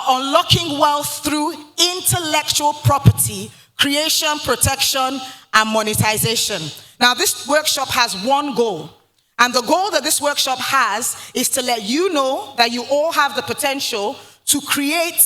unlocking wealth through intellectual property, creation, protection, and monetization. Now, this workshop has one goal. And the goal that this workshop has is to let you know that you all have the potential to create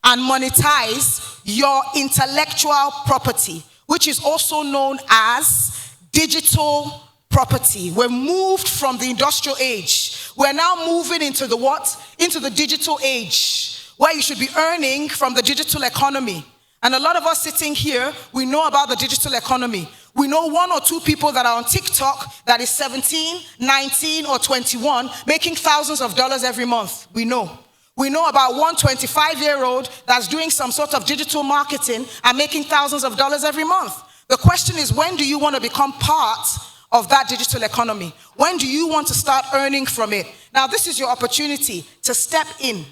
and monetize your intellectual property, which is also known as digital property. We're moved from the industrial age. We're now moving into the what? Into the digital age, where you should be earning from the digital economy. And a lot of us sitting here, we know about the digital economy. We know one or two people that are on TikTok that is 17, 19, or 21, making thousands of dollars every month. We know. We know about one 25-year-old that's doing some sort of digital marketing and making thousands of dollars every month. The question is, when do you want to become part of that digital economy? When do you want to start earning from it? Now, this is your opportunity to step in.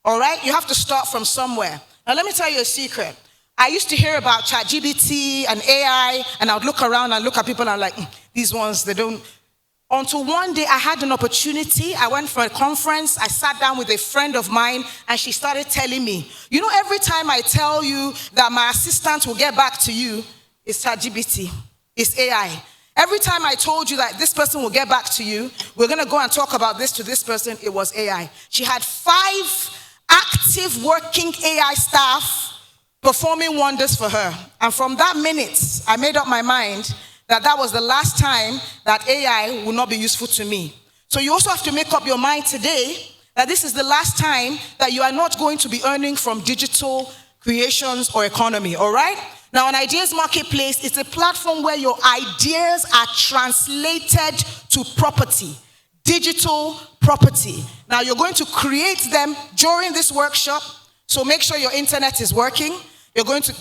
All right? You have to start from somewhere. Now, let me tell you a secret. I used to hear about ChatGPT and AI, and I would look around and look at people and I'm like, these ones, they don't. Until one day I had an opportunity. I went for a conference. I sat down with a friend of mine and she started telling me, you know, every time I tell you that my assistant will get back to you, it's ChatGPT, it's AI. Every time I told you that this person will get back to you, we're going to go and talk about this to this person, it was AI. She had 5 active working AI staff performing wonders for her. And from that minute, I made up my mind that that was the last time that AI will not be useful to me. So you also have to make up your mind today that this is the last time that you are not going to be earning from digital creations or economy, all right? Now, on Ideas Marketplace, it's a platform where your ideas are translated to property, digital property. Now, you're going to create them during this workshop, so make sure your internet is working.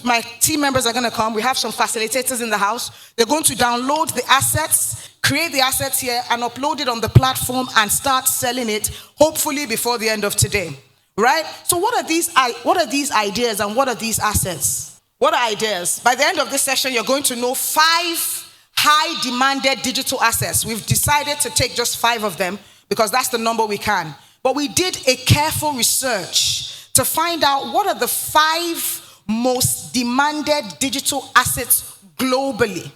My team members are going to come. We have some facilitators in the house. They're going to download the assets, create the assets here, and upload it on the platform and start selling it, hopefully before the end of today, right? So what are these ideas and what are these assets? What are ideas? By the end of this session, you're going to know 5 high-demanded digital assets. We've decided to take just 5 of them because that's the number we can. But we did a careful research to find out what are the 5 most demanded digital assets globally.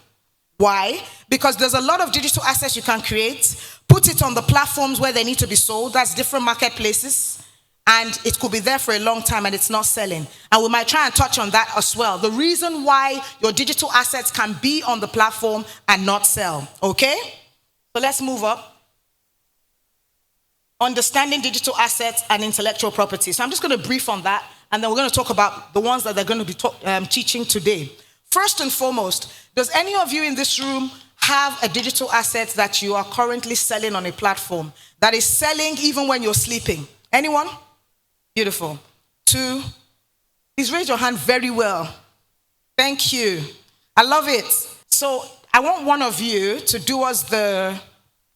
Why? Because there's a lot of digital assets you can create, put it on the platforms where they need to be sold, that's different marketplaces, and it could be there for a long time and it's not selling. And we might try and touch on that as well. The reason why your digital assets can be on the platform and not sell, okay? So let's move up. Understanding digital assets and intellectual property. So I'm just going to brief on that, and then we're going to talk about the ones that they're going to be teaching today. First and foremost, does any of you in this room have a digital asset that you are currently selling on a platform that is selling even when you're sleeping? Anyone? Beautiful. 2. Please raise your hand very well. Thank you. I love it. So I want one of you to do us the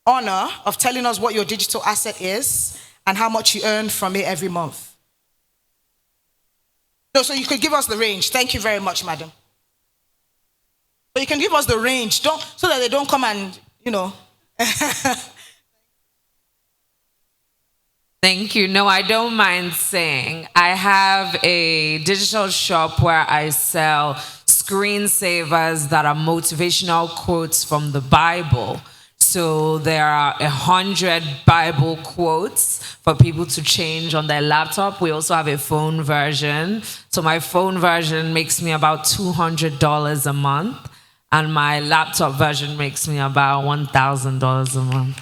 honor of telling us what your digital asset is and how much you earn from it every month. No, so you could give us the range. Thank you very much, madam. So you can give us the range, so that they don't come and, you know. Thank you. No, I don't mind saying. I have a digital shop where I sell screensavers that are motivational quotes from the Bible. So there are 100 Bible quotes for people to change on their laptop. We also have a phone version. So my phone version makes me about $200 a month, and my laptop version makes me about $1,000 a month.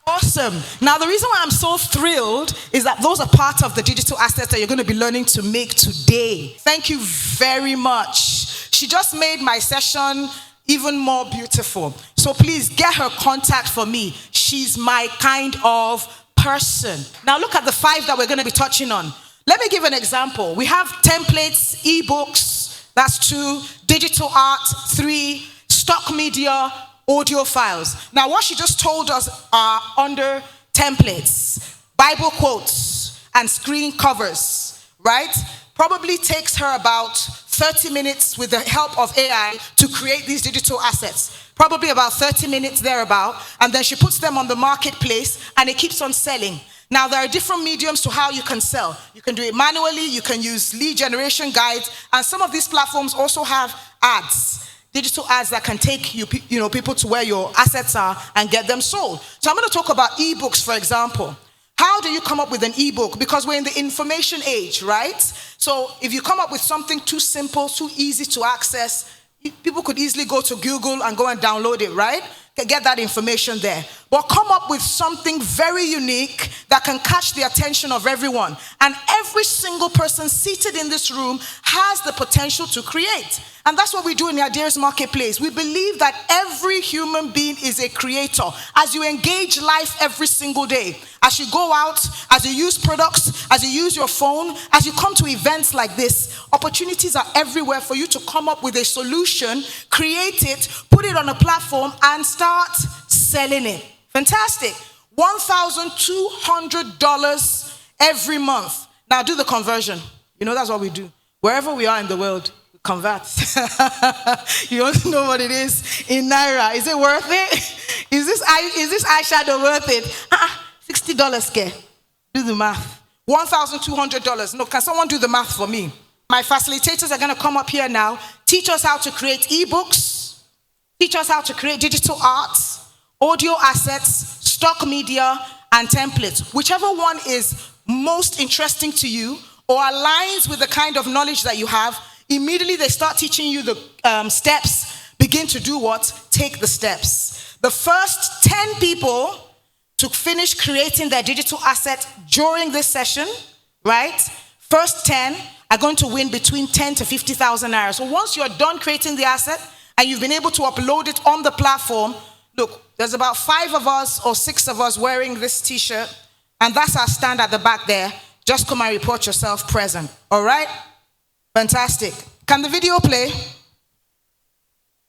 Awesome. Now, the reason why I'm so thrilled is that those are part of the digital assets that you're going to be learning to make today. Thank you very much. She just made my session even more beautiful. So please get her contact for me. She's my kind of person. Now look at the 5 that we're going to be touching on. Let me give an example. We have templates, ebooks, that's 2, digital art, 3, stock media, audio files. Now what she just told us are under templates, Bible quotes, and screen covers, right? Probably takes her about 30 minutes with the help of AI to create these digital assets. Probably about 30 minutes thereabout. And then she puts them on the marketplace and it keeps on selling. Now, there are different mediums to how you can sell. You can do it manually, you can use lead generation guides, and some of these platforms also have ads, digital ads that can take people to where your assets are and get them sold. So I'm going to talk about ebooks, for example. How do you come up with an ebook? Because we're in the information age, right? So if you come up with something too simple, too easy to access, people could easily go to Google and go and download it, right? Get that information there. But come up with something very unique that can catch the attention of everyone. And every single person seated in this room has the potential to create. And that's what we do in the Ideasmarketplace. We believe that every human being is a creator. As you engage life every single day, as you go out, as you use products, as you use your phone, as you come to events like this, opportunities are everywhere for you to come up with a solution, create it, put it on a platform, and start selling it. Fantastic. $1,200 every month. Now do the conversion. That's what we do. Wherever we are in the world, we convert. You want to know what it is in Naira? Is it worth it? Is this eyeshadow worth it? $60, scare. Do the math. $1,200. No, can someone do the math for me? My facilitators are going to come up here now, teach us how to create ebooks, teach us how to create digital arts, audio assets, stock media, and templates. Whichever one is most interesting to you or aligns with the kind of knowledge that you have, immediately they start teaching you the steps. Begin to do what? Take the steps. The first 10 people to finish creating their digital asset during this session, right? First 10 are going to win between 10 to 50,000 naira. So once you're done creating the asset and you've been able to upload it on the platform, look, there's about 5 of us or 6 of us wearing this t-shirt, and that's our stand at the back there. Just come and report yourself present, all right? Fantastic. Can the video play?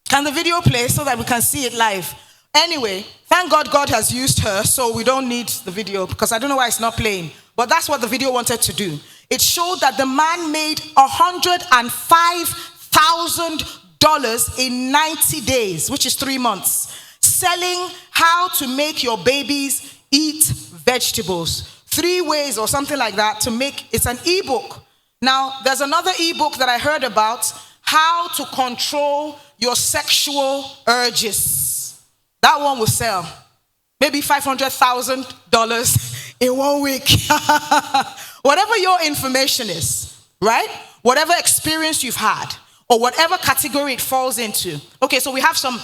Can the video play so that we can see it live? Anyway, thank God God has used her, so we don't need the video, because I don't know why it's not playing. But that's what the video wanted to do. It showed that the man made $105,000 in 90 days, which is 3 months, selling how to make your babies eat vegetables. 3 ways or something like that to make, it's an ebook. Now, there's another ebook that I heard about, how to control your sexual urges. That one will sell. Maybe $500,000 in 1 week. Whatever your information is, right? Whatever experience you've had, or whatever category it falls into. Okay, so we have some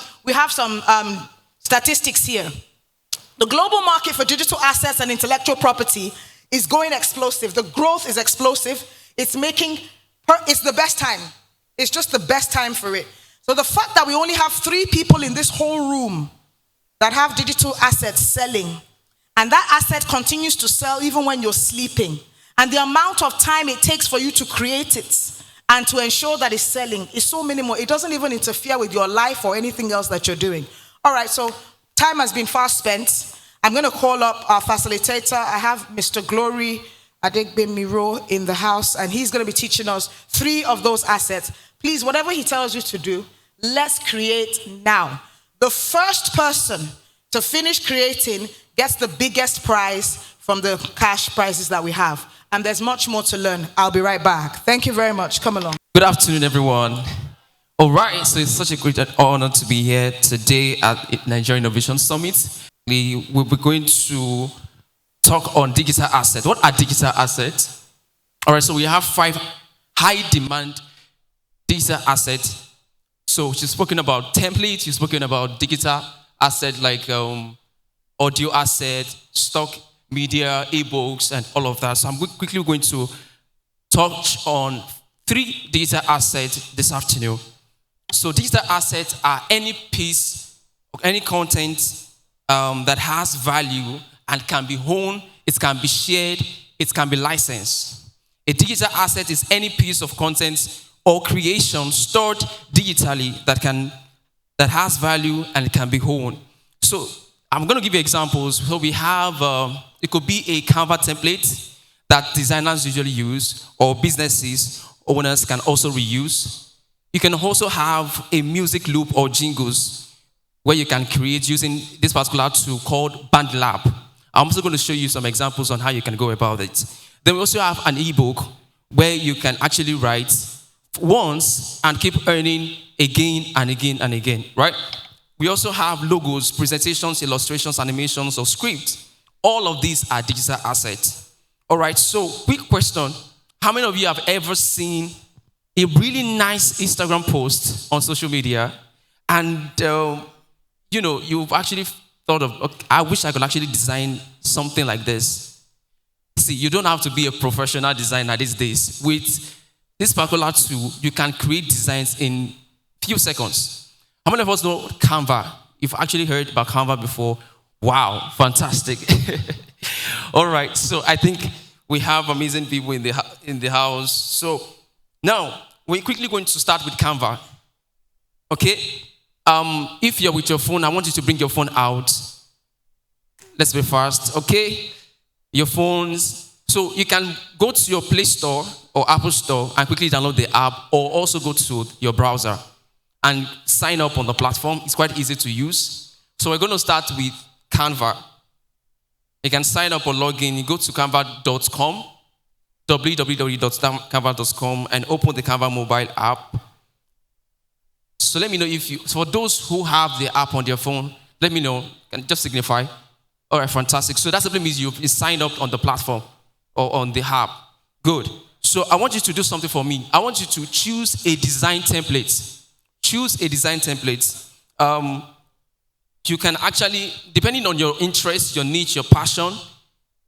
statistics here. The global market for digital assets and intellectual property is going explosive. The growth is explosive. It's the best time. It's just the best time for it. So the fact that we only have 3 people in this whole room that have digital assets selling, and that asset continues to sell even when you're sleeping, and the amount of time it takes for you to create it and to ensure that it's selling is so minimal. It doesn't even interfere with your life or anything else that you're doing. All right, so time has been fast spent. I'm going to call up our facilitator. I have Mr. Glory Adegbemiro in the house, and he's going to be teaching us 3 of those assets. Please, whatever he tells you to do, let's create now. The first person to finish creating gets the biggest prize from the cash prizes that we have. And there's much more to learn. I'll be right back. Thank you very much. Come along. Good afternoon, everyone. All right, so it's such a great honor to be here today at Nigeria Innovation Summit. We'll be going to talk on digital assets. What are digital assets? All right, so we have 5 high-demand digital assets. So she's spoken about templates, she's spoken about digital assets like audio assets, stock media, ebooks, and all of that. So I'm quickly going to touch on 3 digital assets this afternoon. So digital assets are any piece of any content that has value and can be owned, it can be shared, it can be licensed. A digital asset is any piece of content or creation stored digitally that has value and can be owned. So I'm going to give you examples. So we have, it could be a Canva template that designers usually use, or businesses, owners can also reuse. You can also have a music loop or jingles where you can create using this particular tool called BandLab. I'm also going to show you some examples on how you can go about it. Then we also have an ebook where you can actually write once and keep earning again and again and again, right? We also have logos, presentations, illustrations, animations, or scripts. All of these are digital assets. All right, so quick question. How many of you have ever seen a really nice Instagram post on social media and, you've actually thought of, okay, I wish I could actually design something like this? See, you don't have to be a professional designer these days. With this particular tool, you can create designs in few seconds. How many of us know Canva? You've actually heard about Canva before. Wow, fantastic. All right, so I think we have amazing people in the house. So now we're quickly going to start with Canva. Okay? If you're with your phone, I want you to bring your phone out. Let's be fast. Okay? Your phones. So you can go to your Play Store or Apple Store and quickly download the app, or also go to your browser and sign up on the platform. It's quite easy to use. So we're going to start with Canva. You can sign up or log in. You go to canva.com, www.canva.com, and open the Canva mobile app. So let me know for those who have the app on their phone, let me know. Can just signify. All right, fantastic. So that simply means you've signed up on the platform or on the app. Good. So I want you to do something for me. I want you to choose a design template. Choose a design template. You can actually, depending on your interest, your niche, your passion,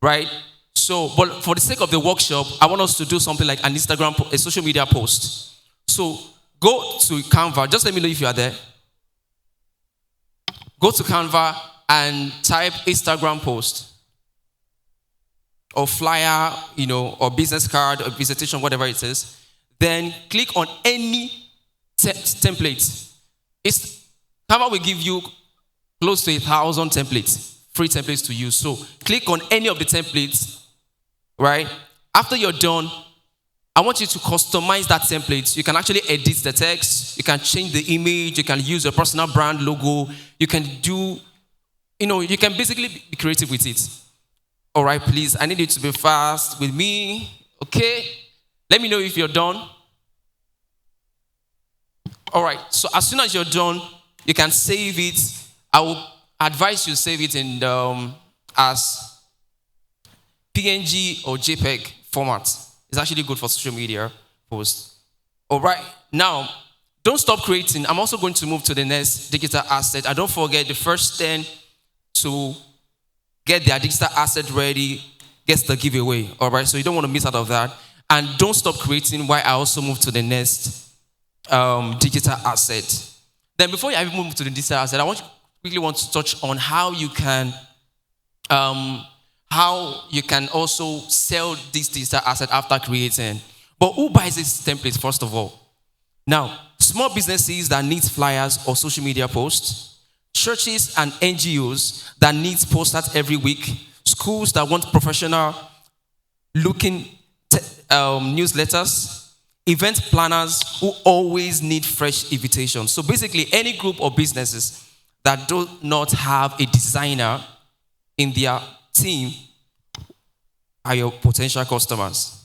right? So, but for the sake of the workshop, I want us to do something like an Instagram, a social media post. So go to Canva. Just let me know if you are there. Go to Canva and type Instagram post or flyer, or business card or presentation, whatever it is. Then click on any template. Canva will give you close to 1,000 templates, free templates to use. So click on any of the templates, right? After you're done, I want you to customize that template. You can actually edit the text. You can change the image. You can use your personal brand logo. You can do, you can basically be creative with it. All right, please. I need you to be fast with me. Okay? Let me know if you're done. All right. So as soon as you're done, you can save it. I will advise you save it in as PNG or JPEG format. It's actually good for social media posts. All right. Now, don't stop creating. I'm also going to move to the next digital asset. And don't forget, the first 10 to get their digital asset ready gets the giveaway. All right. So you don't want to miss out of that. And don't stop creating while I also move to the next digital asset. Then before I move to the digital asset, I quickly want to touch on how you can also sell this digital asset after creating. But who buys this template first of all? Now, small businesses that need flyers or social media posts, churches and NGOs that need posters every week, schools that want professional looking newsletters, event planners who always need fresh invitations. So basically, any group of businesses that do not have a designer in their team are your potential customers.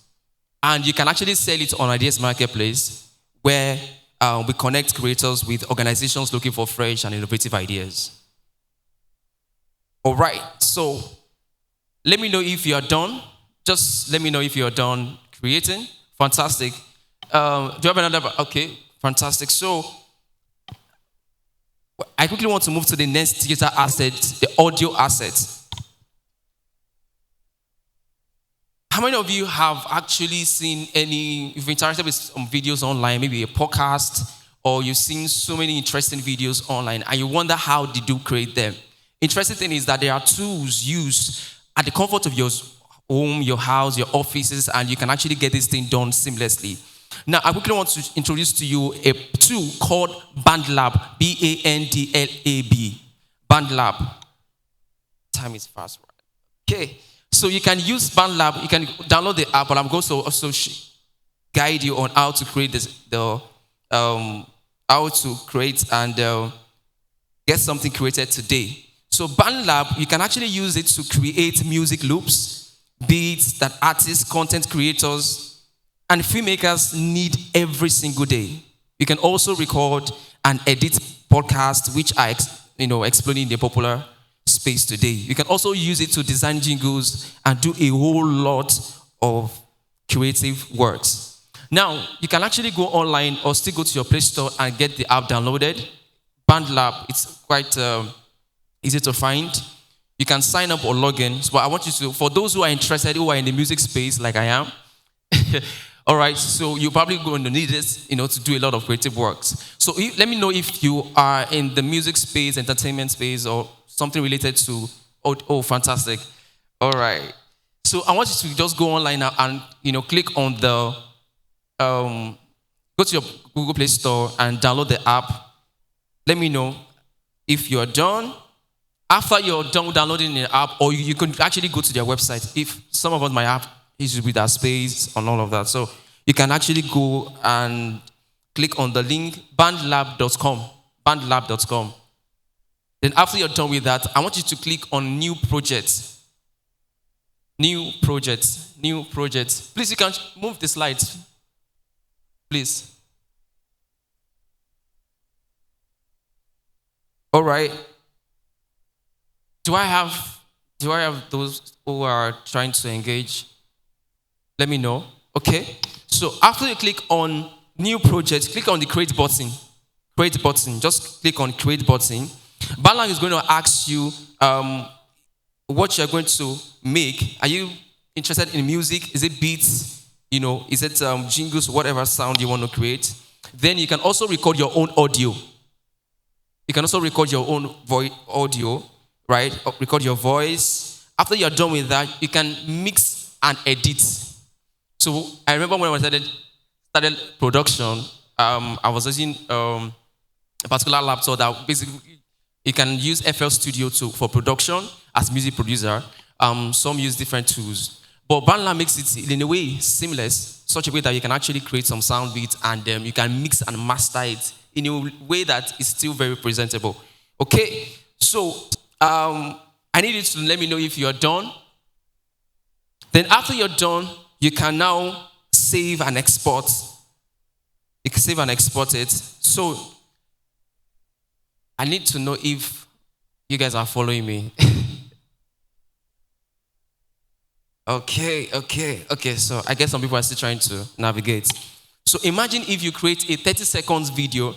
And you can actually sell it on Ideasmarketplace, where we connect creators with organizations looking for fresh and innovative ideas. All right, so let me know if you're done. Just let me know if you're done creating. Fantastic. Do you have another? Okay, fantastic. So I quickly want to move to the next digital asset, the audio asset. How many of you have actually seen you've interacted with some videos online, maybe a podcast, or you've seen so many interesting videos online, and you wonder how did you create them? Interesting thing is that there are tools used at the comfort of your home, your house, your offices, and you can actually get this thing done seamlessly. Now, I quickly want to introduce to you a tool called BandLab, BandLab. BandLab. Time is fast, right? Okay, so you can use BandLab. You can download the app, but I'm going to also guide you on how to create how to create and get something created today. So BandLab, you can actually use it to create music loops, beats that artists, content creators, and filmmakers need every single day. You can also record and edit podcasts, which are exploding in the popular space today. You can also use it to design jingles and do a whole lot of creative works. Now, you can actually go online or still go to your Play Store and get the app downloaded. BandLab, it's quite easy to find. You can sign up or log in. So I want you to, for those who are interested, who are in the music space like I am, all right, so you're probably going to need this, to do a lot of creative works. So let me know if you are in the music space, entertainment space, or something related to, fantastic. All right. So I want you to just go online now and, click on the, go to your Google Play Store and download the app. Let me know if you're done. After you're done downloading the app, or you can actually go to their website. If some of us might have issues with our space and all of that. So you can actually go and click on the link, bandlab.com. Bandlab.com. Then after you're done with that, I want you to click on new projects. New projects. New projects. Please, you can move the slides. Please. All right. Do I have those who are trying to engage? Let me know. Okay. So after you click on new project, click on the create button. Create button. Just click on create button. BandLab is going to ask you what you're going to make. Are you interested in music? Is it beats? Is it jingles, whatever sound you want to create? Then you can also record your own audio. You can also record your own audio, right? Record your voice. After you're done with that, you can mix and edit. So I remember when I started production, I was using a particular laptop that basically you can use FL Studio for production as music producer. Some use different tools. But BandLab makes it in a way seamless, such a way that you can actually create some sound beats and you can mix and master it in a way that is still very presentable. Okay, so I need you to let me know if you're done. Then after you're done, you can now save and export. You can save and export it. So I need to know if you guys are following me. Okay. So I guess some people are still trying to navigate. So imagine if you create a 30 seconds video,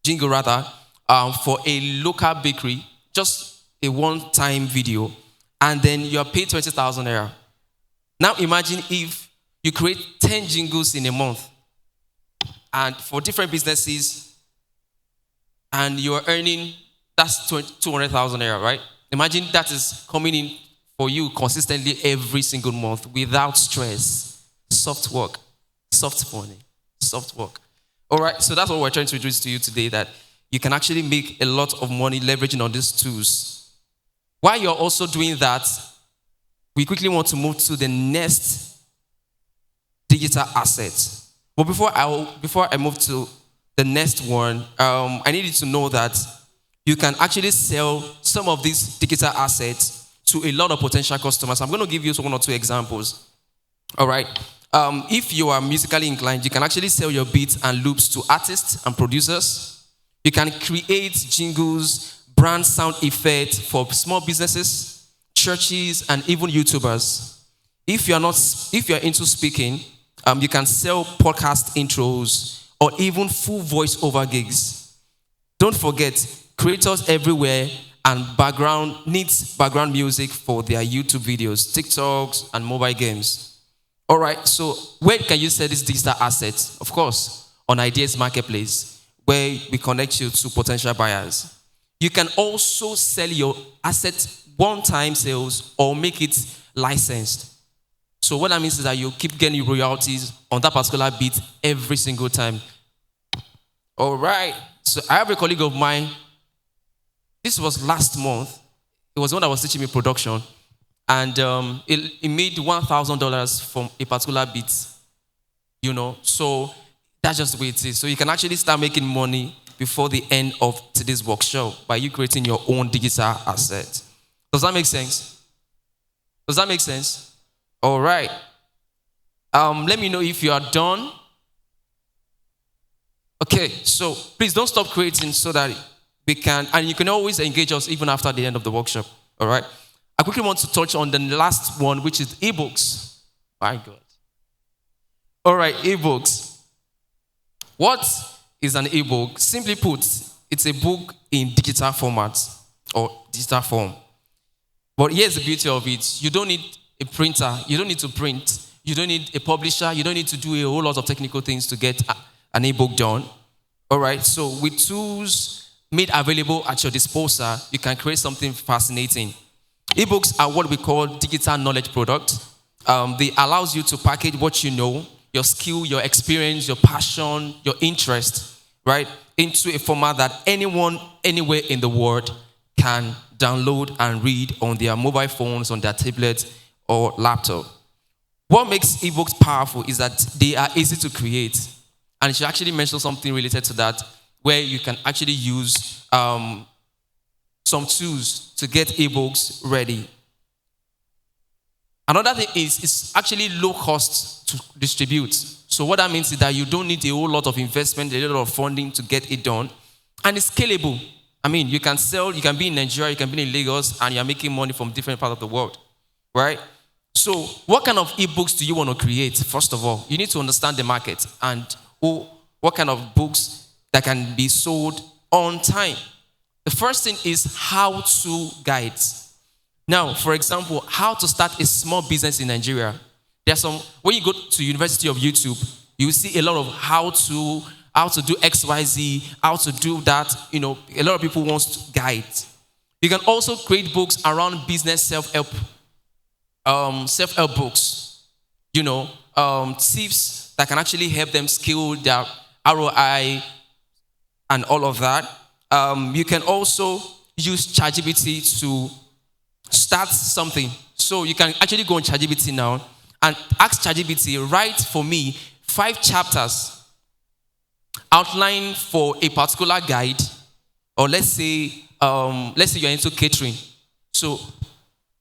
jingle rather, for a local bakery, just a one-time video, and then you're paid 20,000 naira. Now imagine if you create 10 jingles in a month, and for different businesses, and you're earning, that's 200,000 naira, right? Imagine that is coming in for you consistently every single month without stress. Soft work, soft money, soft work. All right, so that's what we're trying to introduce to you today, that you can actually make a lot of money leveraging on these tools. While you're also doing that, we quickly want to move to the next digital asset. But before I move to the next one, I need you to know that you can actually sell some of these digital assets to a lot of potential customers. I'm going to give you one or two examples. All right. If you are musically inclined, you can actually sell your beats and loops to artists and producers. You can create jingles, brand sound effects for small businesses, churches, and even YouTubers. If you're into speaking, you can sell podcast intros or even full voiceover gigs. Don't forget, creators everywhere and needs background music for their YouTube videos, TikToks, and mobile games. All right, so where can you sell these digital assets? Of course, on Ideasmarketplace, where we connect you to potential buyers. You can also sell your assets one-time sales or make it licensed. So what that means is that you keep getting royalties on that particular beat every single time. All right, so I have a colleague of mine. This was last month. It was when I was teaching me production. And it made $1,000 from a particular beat. So that's just the way it is. So you can actually start making money before the end of today's workshop by you creating your own digital asset. Does that make sense? Does that make sense? All right. Let me know if you are done. Okay, so please don't stop creating so that we can, and you can always engage us even after the end of the workshop. All right. I quickly want to touch on the last one, which is ebooks. My God. All right, ebooks. What is an ebook? Simply put, it's a book in digital format or digital form. But here's the beauty of it. You don't need a printer. You don't need to print. You don't need a publisher. You don't need to do a whole lot of technical things to get an ebook done. All right, so with tools made available at your disposal, you can create something fascinating. Ebooks are what we call digital knowledge products. They allows you to package what you know, your skill, your experience, your passion, your interest, right, into a format that anyone, anywhere in the world can download and read on their mobile phones, on their tablet or laptop. What makes ebooks powerful is that they are easy to create. And I should actually mention something related to that, where you can actually use some tools to get ebooks ready. Another thing is it's actually low cost to distribute. So what that means is that you don't need a whole lot of investment, a lot of funding to get it done. And it's scalable. I mean, you can sell, you can be in Nigeria, you can be in Lagos, and you're making money from different parts of the world, right? So what kind of ebooks do you want to create? First of all, you need to understand the market and what kind of books that can be sold on time. The first thing is how-to guides. Now, for example, how to start a small business in Nigeria. There's some, when you go to University of YouTube, you see a lot of how to do XYZ, how to do that. You know, a lot of people want guides. You can also create books around business self-help books. You know, tips that can actually help them scale their ROI and all of that. You can also use ChatGPT to start something. So you can actually go on ChatGPT now and ask ChatGPT, write for me 5 chapters outline for a particular guide, or let's say you're into catering. So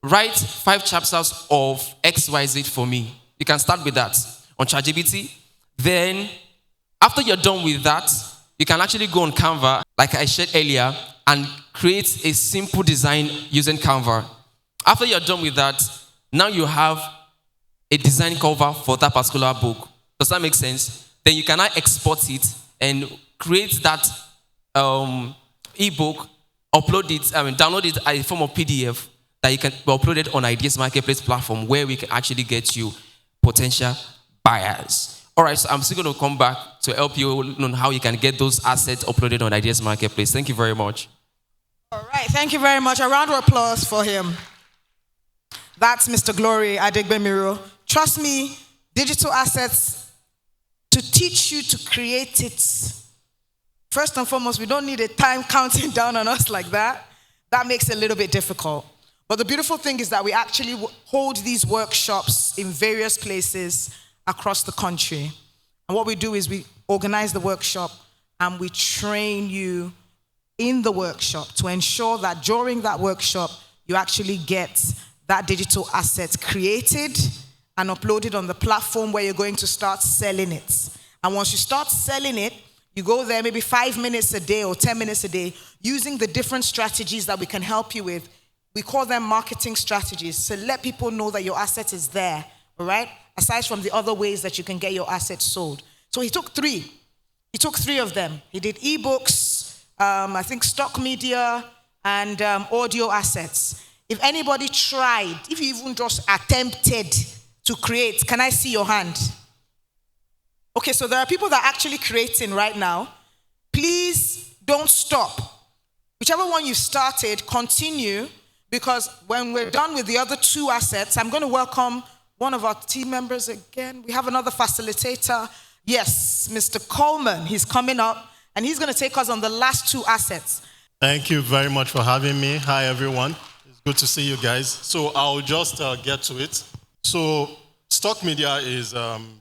write 5 chapters of XYZ for me. You can start with that on ChatGPT. Then after you're done with that, you can actually go on Canva, like I shared earlier, and create a simple design using Canva. After you're done with that, now you have a design cover for that particular book. Does that make sense? Then you can now export it and create that ebook, upload it, download it in a form of PDF that you can upload it on Ideasmarketplace platform, where we can actually get you potential buyers. All right, so I'm still going to come back to help you on how you can get those assets uploaded on Ideasmarketplace. Thank you very much. All right, thank you very much. A round of applause for him. That's Mr. Glory Adegbemiro. Trust me, digital assets, to teach you to create it. First and foremost, we don't need a time counting down on us like that. That makes it a little bit difficult. But the beautiful thing is that we actually hold these workshops in various places across the country. And what we do is we organize the workshop and we train you in the workshop to ensure that during that workshop, you actually get that digital asset created and uploaded on the platform where you're going to start selling it. And once you start selling it, you go there maybe 5 minutes a day or 10 minutes a day using the different strategies that we can help you with. We call them marketing strategies. So let people know that your asset is there, all right? Aside from the other ways that you can get your assets sold. So he took 3. He took 3 of them. He did ebooks, I think stock media, and audio assets. If anybody tried, if you even just attempted to create, can I see your hand? Okay, so there are people that are actually creating right now. Please don't stop. Whichever one you started, continue, because when we're done with the other 2 assets, I'm going to welcome one of our team members again. We have another facilitator. Yes, Mr. Coleman. He's coming up, and he's going to take us on the last 2 assets. Thank you very much for having me. Hi, everyone. It's good to see you guys. So I'll just get to it. So stock media is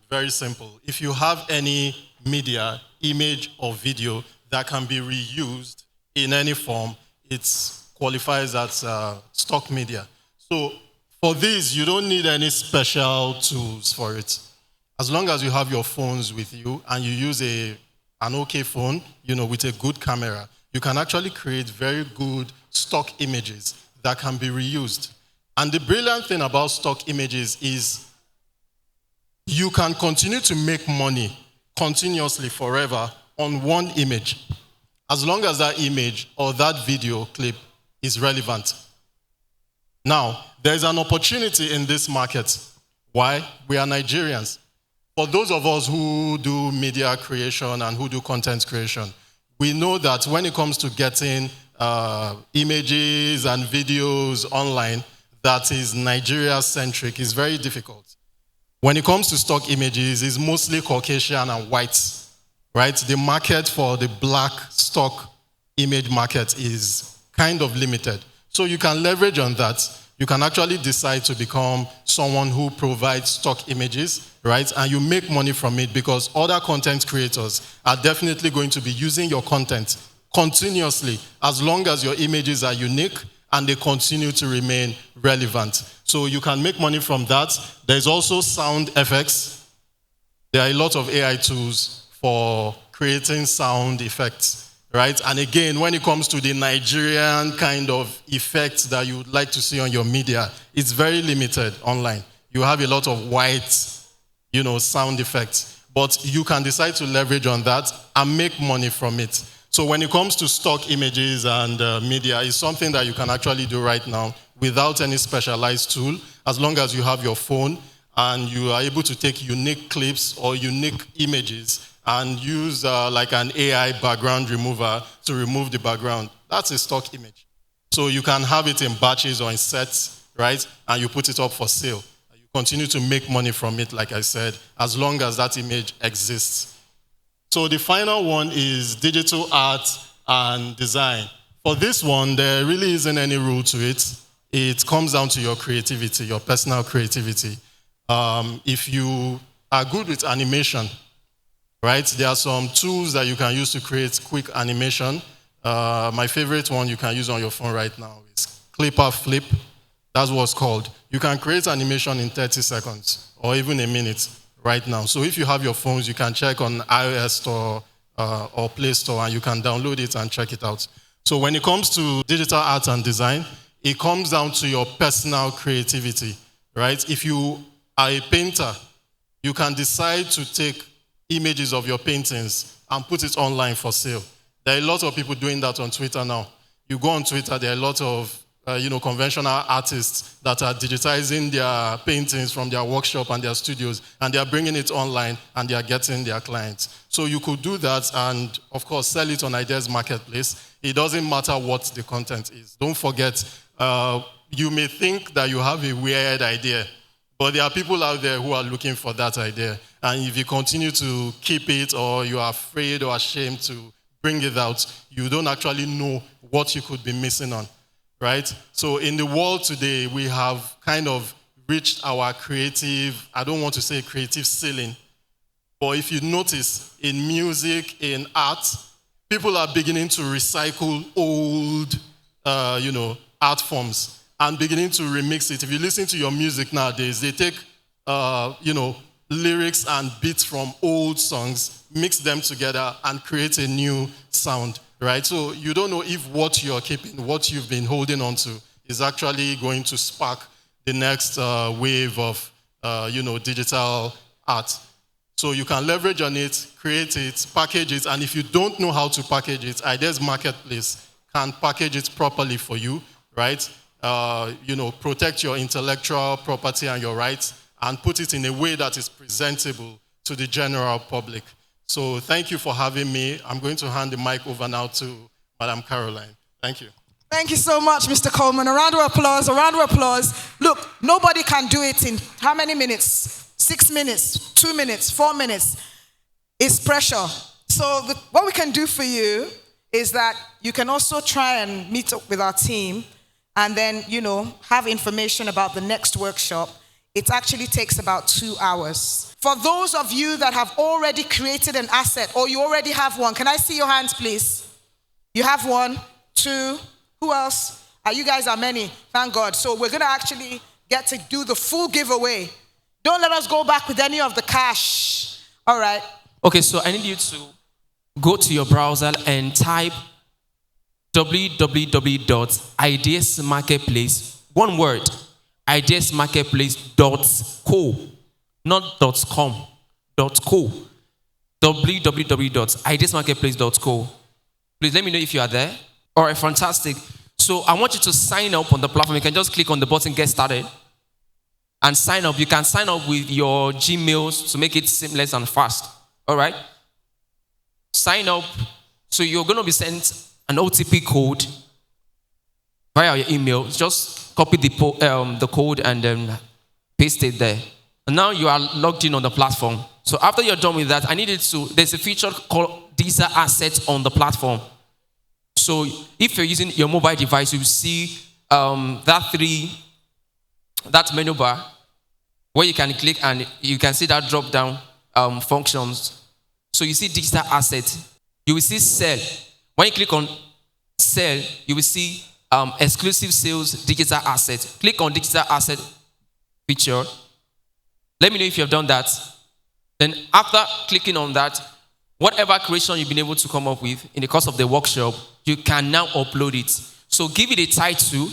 very simple. If you have any media, image or video that can be reused in any form, it qualifies as stock media. So for this, you don't need any special tools for it. As long as you have your phones with you and you use an okay phone, with a good camera, you can actually create very good stock images that can be reused. And the brilliant thing about stock images is you can continue to make money continuously forever on one image, as long as that image or that video clip is relevant. Now, there's an opportunity in this market. Why? We are Nigerians. For those of us who do media creation and who do content creation, we know that when it comes to getting images and videos online that is Nigeria-centric, is very difficult. When it comes to stock images, it's mostly Caucasian and white, right? The market for the black stock image market is kind of limited. So you can leverage on that. You can actually decide to become someone who provides stock images, right? And you make money from it because other content creators are definitely going to be using your content continuously as long as your images are unique and they continue to remain relevant. So you can make money from that. There's also sound effects. There are a lot of AI tools for creating sound effects. Right? And again, when it comes to the Nigerian kind of effects that you would like to see on your media, it's very limited online. You have a lot of white, sound effects. But you can decide to leverage on that and make money from it. So when it comes to stock images and media, it's something that you can actually do right now without any specialized tool, as long as you have your phone and you are able to take unique clips or unique images and use like an AI background remover to remove the background. That's a stock image. So you can have it in batches or in sets, right? And you put it up for sale. You continue to make money from it, like I said, as long as that image exists. So the final one is digital art and design. For this one, there really isn't any rule to it. It comes down to your creativity, your personal creativity. If you are good with animation, right? There are some tools that you can use to create quick animation. My favorite one you can use on your phone right now is Clipper Flip. That's what's called. You can create animation in 30 seconds or even a minute right now. So if you have your phones, you can check on iOS Store or Play Store and you can download it and check it out. So when it comes to digital art and design, it comes down to your personal creativity, right? If you are a painter, you can decide to take images of your paintings and put it online for sale. There are a lot of people doing that on Twitter now. You go on Twitter, there are a lot of conventional artists that are digitizing their paintings from their workshop and their studios, and they are bringing it online and they are getting their clients. So you could do that and, of course, sell it on Ideasmarketplace. It doesn't matter what the content is. Don't forget, you may think that you have a weird idea, but there are people out there who are looking for that idea. And if you continue to keep it or you are afraid or ashamed to bring it out, you don't actually know what you could be missing on, right? So in the world today, we have kind of reached our creative, I don't want to say creative ceiling, but if you notice in music, in art, people are beginning to recycle old, art forms and beginning to remix it. If you listen to your music nowadays, they take, lyrics and beats from old songs, mix them together and create a new sound, right? So you don't know if what you're keeping, what you've been holding on to is actually going to spark the next wave of, digital art. So you can leverage on it, create it, package it, and if you don't know how to package it, Ideasmarketplace can package it properly for you, right? Protect your intellectual property and your rights, and put it in a way that is presentable to the general public. So thank you for having me. I'm going to hand the mic over now to Madam Caroline. Thank you. Thank you so much, Mr. Coleman. A round of applause, a round of applause. Look, nobody can do it in how many minutes? 6 minutes, 2 minutes, 4 minutes. It's pressure. So what we can do for you is that you can also try and meet up with our team and then, have information about the next workshop. It actually takes about 2 hours. For those of you that have already created an asset or you already have one, can I see your hands, please? You have 1, 2, who else? You guys are many, thank God. So we're going to actually get to do the full giveaway. Don't let us go back with any of the cash. All right. Okay, so I need you to go to your browser and type www.ideasmarketplace, one word, ideasmarketplace.co, not .com, .co, www.ideasmarketplace.co. Please let me know if you are there. All right, fantastic. So I want you to sign up on the platform. You can just click on the button, get started, and sign up. You can sign up with your Gmails to make it seamless and fast. All right? Sign up. So you're going to be sent an OTP code via your email. Just copy the code and then paste it there. And now you are logged in on the platform. So after you're done with that, I need you to, there's a feature called Deezer Assets on the platform. So if you're using your mobile device, you see that menu bar where you can click and you can see that drop down functions. So you see digital asset. You will see sell. When you click on sell, you will see exclusive sales digital asset. Click on digital asset feature. Let me know if you have done that. Then after clicking on that, whatever creation you've been able to come up with in the course of the workshop, you can now upload it. So give it a title.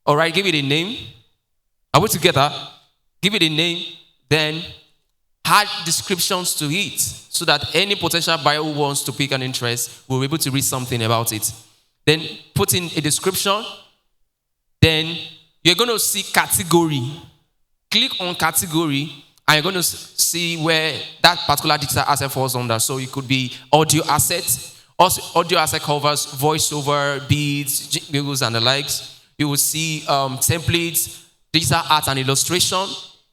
All right, give it a name. Are we together? Give it a name, then add descriptions to it so that any potential buyer who wants to pick an interest will be able to read something about it. Then put in a description. Then you're going to see category. Click on category and you're going to see where that particular digital asset falls under. So it could be audio asset. Also, audio asset covers voiceover, beats, jingles, and the likes. You will see templates, digital art, and illustration.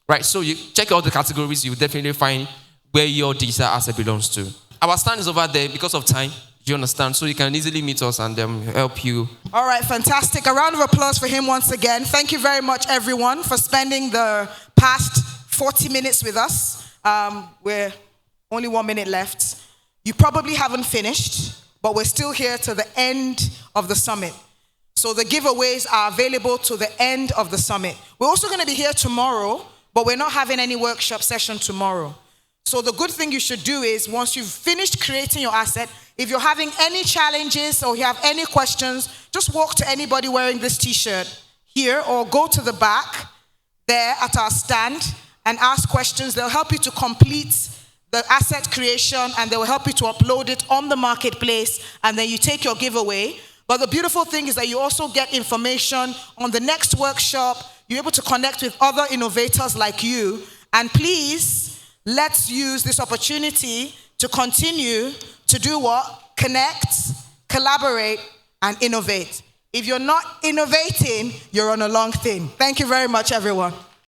Right, so you check out the categories, you will definitely find where your digital asset belongs to. Our stand is over there because of time. You understand? So you can easily meet us and help you. All right, fantastic. A round of applause for him once again. Thank you very much, everyone, for spending the past 40 minutes with us. We're only 1 minute left. You probably haven't finished, but we're still here to the end of the summit. So the giveaways are available to the end of the summit. We're also going to be here tomorrow, but we're not having any workshop session tomorrow. So the good thing you should do is once you've finished creating your asset, if you're having any challenges or you have any questions, just walk to anybody wearing this t-shirt here or go to the back there at our stand and ask questions. They'll help you to complete the asset creation and they will help you to upload it on the marketplace and then you take your giveaway. But the beautiful thing is that you also get information on the next workshop. You're able to connect with other innovators like you. And please, let's use this opportunity to continue to do what? Connect, collaborate, and innovate. If you're not innovating, you're on a long thing. Thank you very much, everyone.